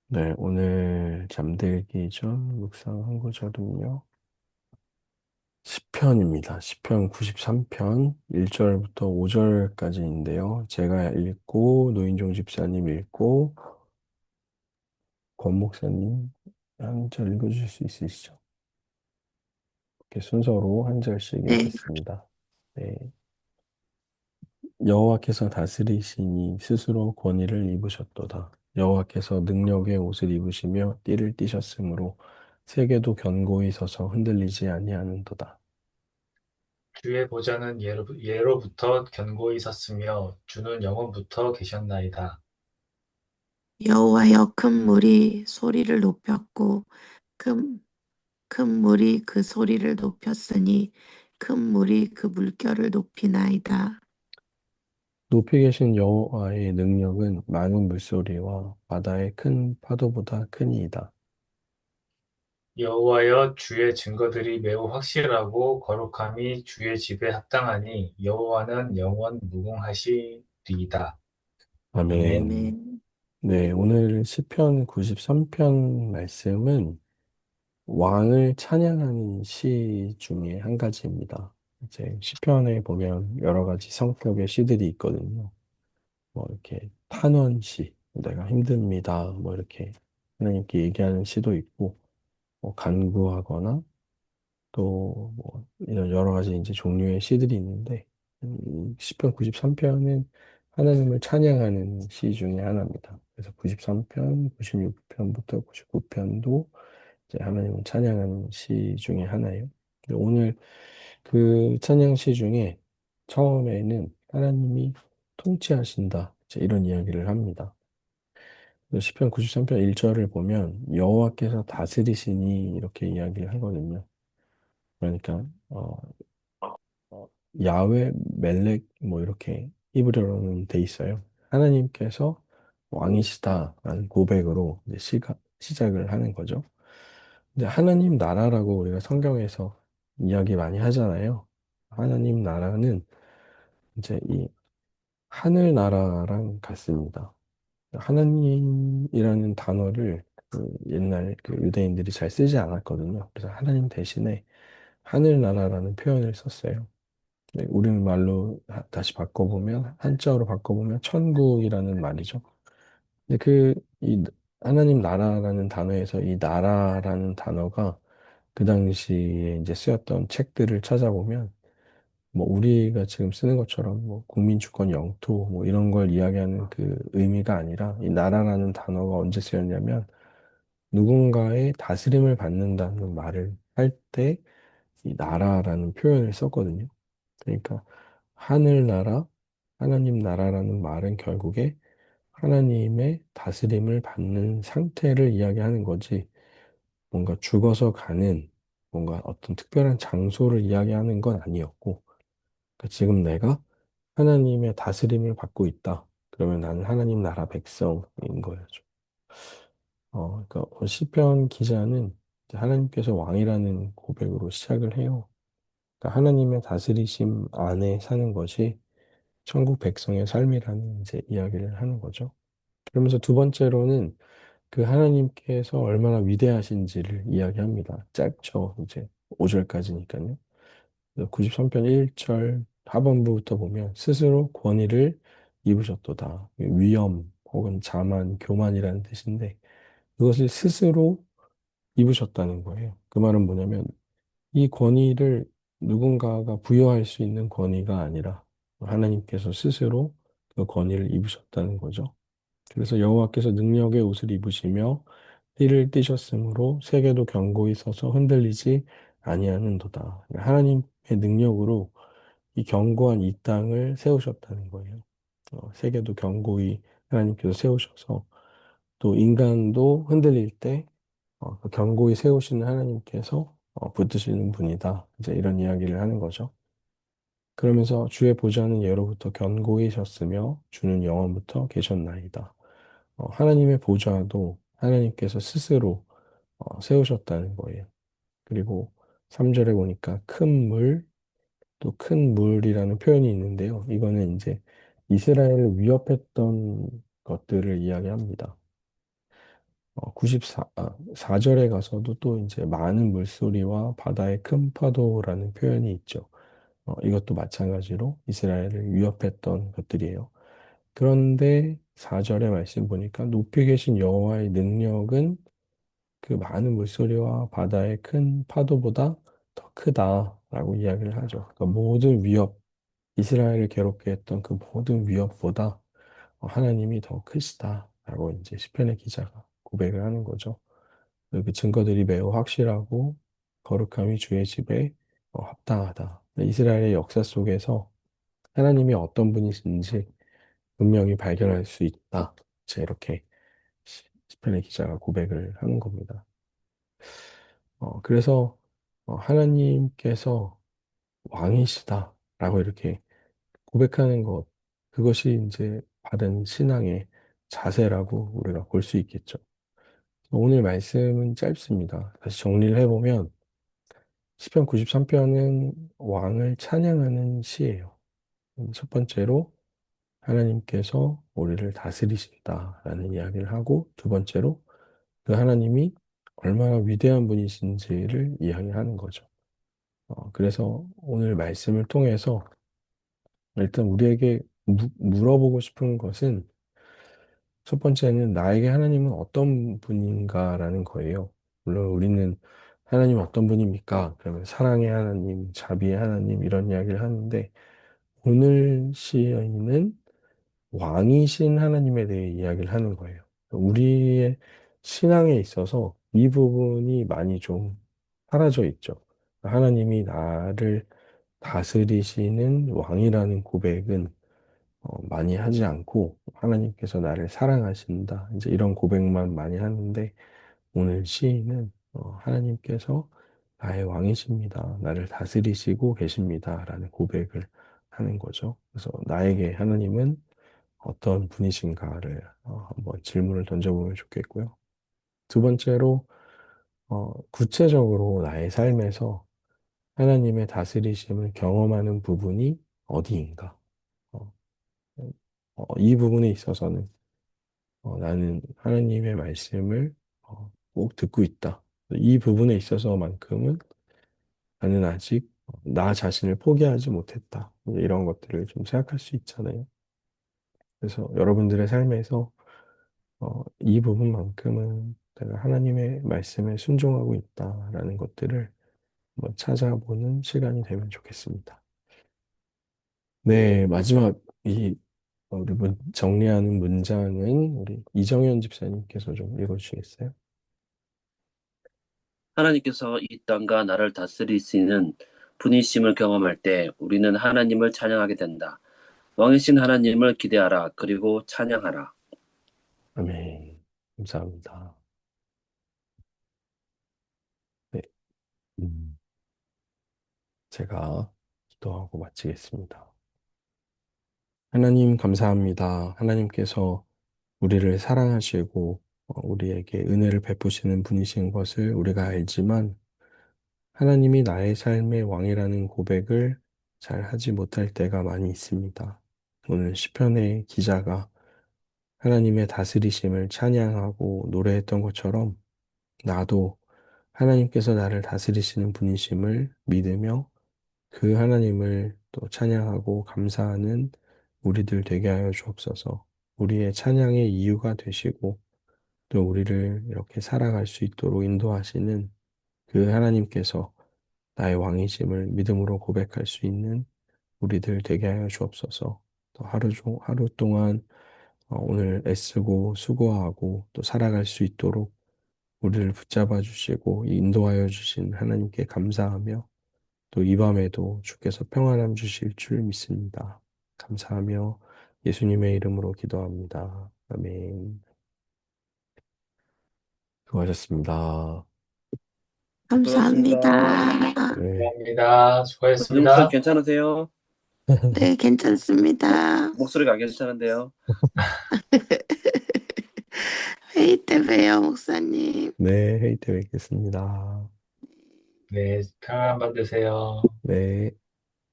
네, 오늘 잠들기 전 묵상한 구절은요. 시편입니다. 시편 93편 1절부터 5절까지인데요. 제가 읽고 노인종 집사님 읽고 권 목사님 한 절 읽어주실 수 있으시죠? 이렇게 순서로 한 절씩 네, 읽겠습니다. 네. 여호와께서 다스리시니 스스로 권위를 입으셨도다. 여호와께서 능력의 옷을 입으시며 띠를 띠셨으므로 세계도 견고히 서서 흔들리지 아니하는도다. 주의 보좌는 예로부터 견고히 섰으며 주는 영원부터 계셨나이다. 여호와여 큰 물이 소리를 높였고 큰, 큰 물이 그 소리를 높였으니 큰 물이 그 물결을 높이나이다. 높이 계신 여호와의 능력은 많은 물소리와 바다의 큰 파도보다 크니이다. 여호와여 주의 증거들이 매우 확실하고 거룩함이 주의 집에 합당하니 여호와는 영원 무궁하시리이다. 아멘. 아멘. 아멘. 네, 오늘 시편 93편 말씀은 왕을 찬양하는 시 중에 한 가지입니다. 이제 시편에 보면 여러 가지 성격의 시들이 있거든요. 뭐 이렇게 탄원시, 내가 힘듭니다. 뭐 이렇게 하나님께 얘기하는 시도 있고, 뭐 간구하거나 또 뭐 이런 여러 가지 이제 종류의 시들이 있는데, 시편 93편은 하나님을 찬양하는 시 중에 하나입니다. 그래서 93편, 96편부터 99편도 이제 하나님을 찬양하는 시 중에 하나예요. 근데 오늘 그 찬양시 중에 처음에는 하나님이 통치하신다. 이제 이런 이야기를 합니다. 그래서 시편 93편 1절을 보면 여호와께서 다스리시니 이렇게 이야기를 하거든요. 그러니까 어, 야훼 멜렉 뭐 이렇게 히브리어로는 돼 있어요. 하나님께서 왕이시다라는 고백으로 이제 시작을 하는 거죠. 이제 하나님 나라라고 우리가 성경에서 이야기 많이 하잖아요. 하나님 나라는 이제 이 하늘 나라랑 같습니다. 하나님이라는 단어를 그 옛날 그 유대인들이 잘 쓰지 않았거든요. 그래서 하나님 대신에 하늘나라라는 표현을 썼어요. 네, 우리말로 다시 바꿔보면, 한자어로 바꿔보면 천국이라는 말이죠. 근데 이 하나님 나라라는 단어에서 이 나라라는 단어가 그 당시에 이제 쓰였던 책들을 찾아보면 뭐 우리가 지금 쓰는 것처럼 뭐 국민주권 영토 뭐 이런 걸 이야기하는 그 의미가 아니라 이 나라라는 단어가 언제 쓰였냐면 누군가의 다스림을 받는다는 말을 할 때 이 나라라는 표현을 썼거든요. 그러니까 하늘나라, 하나님 나라라는 말은 결국에 하나님의 다스림을 받는 상태를 이야기하는 거지 뭔가 죽어서 가는 뭔가 어떤 특별한 장소를 이야기하는 건 아니었고 그러니까 지금 내가 하나님의 다스림을 받고 있다. 그러면 나는 하나님 나라 백성인 거죠. 그러니까 시편 기자는 이제 하나님께서 왕이라는 고백으로 시작을 해요. 그러니까 하나님의 다스리심 안에 사는 것이 천국 백성의 삶이라는 이제 이야기를 하는 거죠. 그러면서 두 번째로는 그 하나님께서 얼마나 위대하신지를 이야기합니다. 짧죠. 이제 5절까지니까요. 93편 1절 하반부부터 보면 스스로 권위를 입으셨도다. 위엄 혹은 자만, 교만이라는 뜻인데 그것을 스스로 입으셨다는 거예요. 그 말은 뭐냐면 이 권위를 누군가가 부여할 수 있는 권위가 아니라 하나님께서 스스로 그 권위를 입으셨다는 거죠. 그래서 여호와께서 능력의 옷을 입으시며 띠를 띠셨으므로 세계도 견고히 서서 흔들리지 아니하는도다. 하나님의 능력으로 이 견고한 이 땅을 세우셨다는 거예요. 세계도 견고히 하나님께서 세우셔서 또 인간도 흔들릴 때 그 견고히 세우시는 하나님께서 붙드시는 분이다. 이제 이런 이야기를 하는 거죠. 그러면서 주의 보좌는 예로부터 견고히셨으며 주는 영원부터 계셨나이다. 하나님의 보좌도 하나님께서 스스로 세우셨다는 거예요. 그리고 3절에 보니까 큰 물, 또 큰 물이라는 표현이 있는데요. 이거는 이제 이스라엘을 위협했던 것들을 이야기합니다. 4절에 가서도 또 이제 많은 물소리와 바다의 큰 파도라는 표현이 있죠. 이것도 마찬가지로 이스라엘을 위협했던 것들이에요. 그런데 4절의 말씀 보니까 높이 계신 여호와의 능력은 그 많은 물소리와 바다의 큰 파도보다 더 크다라고 이야기를 하죠. 그러니까 모든 위협, 이스라엘을 괴롭게 했던 그 모든 위협보다 하나님이 더 크시다라고 이제 시편의 기자가 고백을 하는 거죠. 그 증거들이 매우 확실하고 거룩함이 주의 집에 합당하다. 이스라엘의 역사 속에서 하나님이 어떤 분이신지 분명히 발견할 수 있다. 제 이렇게 시편의 기자가 고백을 하는 겁니다. 그래서 하나님께서 왕이시다라고 이렇게 고백하는 것, 그것이 이제 바른 신앙의 자세라고 우리가 볼 수 있겠죠. 오늘 말씀은 짧습니다. 다시 정리를 해보면 시편 93편은 왕을 찬양하는 시예요. 첫 번째로 하나님께서 우리를 다스리신다라는 이야기를 하고 두 번째로 그 하나님이 얼마나 위대한 분이신지를 이야기하는 거죠. 그래서 오늘 말씀을 통해서 일단 우리에게 물어보고 싶은 것은 첫 번째는 나에게 하나님은 어떤 분인가라는 거예요. 물론 우리는 하나님 어떤 분입니까? 그러면 사랑의 하나님, 자비의 하나님 이런 이야기를 하는데 오늘 시인은 왕이신 하나님에 대해 이야기를 하는 거예요. 우리의 신앙에 있어서 이 부분이 많이 좀 사라져 있죠. 하나님이 나를 다스리시는 왕이라는 고백은 많이 하지 않고 하나님께서 나를 사랑하신다. 이제 이런 고백만 많이 하는데 오늘 시인은 하나님께서 나의 왕이십니다. 나를 다스리시고 계십니다. 라는 고백을 하는 거죠. 그래서 나에게 하나님은 어떤 분이신가를 한번 질문을 던져보면 좋겠고요. 두 번째로 구체적으로 나의 삶에서 하나님의 다스리심을 경험하는 부분이 어디인가? 어, 이 부분에 있어서는 나는 하나님의 말씀을 꼭 듣고 있다. 이 부분에 있어서만큼은 나는 아직 나 자신을 포기하지 못했다. 이제 이런 것들을 좀 생각할 수 있잖아요. 그래서 여러분들의 삶에서 이 부분만큼은 내가 하나님의 말씀에 순종하고 있다라는 것들을 한번 찾아보는 시간이 되면 좋겠습니다. 네, 마지막 우리 정리하는 문장은 우리 이정현 집사님께서 좀 읽어주시겠어요? 하나님께서 이 땅과 나를 다스리시는 분이심을 경험할 때 우리는 하나님을 찬양하게 된다. 왕이신 하나님을 기대하라. 그리고 찬양하라. 아멘. 감사합니다. 네, 음, 제가 기도하고 마치겠습니다. 하나님 감사합니다. 하나님께서 우리를 사랑하시고 우리에게 은혜를 베푸시는 분이신 것을 우리가 알지만 하나님이 나의 삶의 왕이라는 고백을 잘 하지 못할 때가 많이 있습니다. 오늘 시편의 기자가 하나님의 다스리심을 찬양하고 노래했던 것처럼 나도 하나님께서 나를 다스리시는 분이심을 믿으며 그 하나님을 또 찬양하고 감사하는 우리들 되게 하여 주옵소서. 우리의 찬양의 이유가 되시고 또 우리를 이렇게 살아갈 수 있도록 인도하시는 그 하나님께서 나의 왕이심을 믿음으로 고백할 수 있는 우리들 되게 하여 주옵소서. 또 하루 동안 오늘 애쓰고 수고하고 또 살아갈 수 있도록 우리를 붙잡아 주시고 인도하여 주신 하나님께 감사하며 또 이 밤에도 주께서 평안함 주실 줄 믿습니다. 감사하며 예수님의 이름으로 기도합니다. 아멘. 수고하셨습니다. 수고하셨습니다. 감사합니다. 네. 감사합니다. 요즘 목소리 수고하셨습니다. 괜찮으세요? 네, 괜찮습니다. 목소리가 안 괜찮은데요. 회의 때 봬요, 목사님. 네, 회의 때 뵙겠습니다. 네, 평안 받으세요. 네.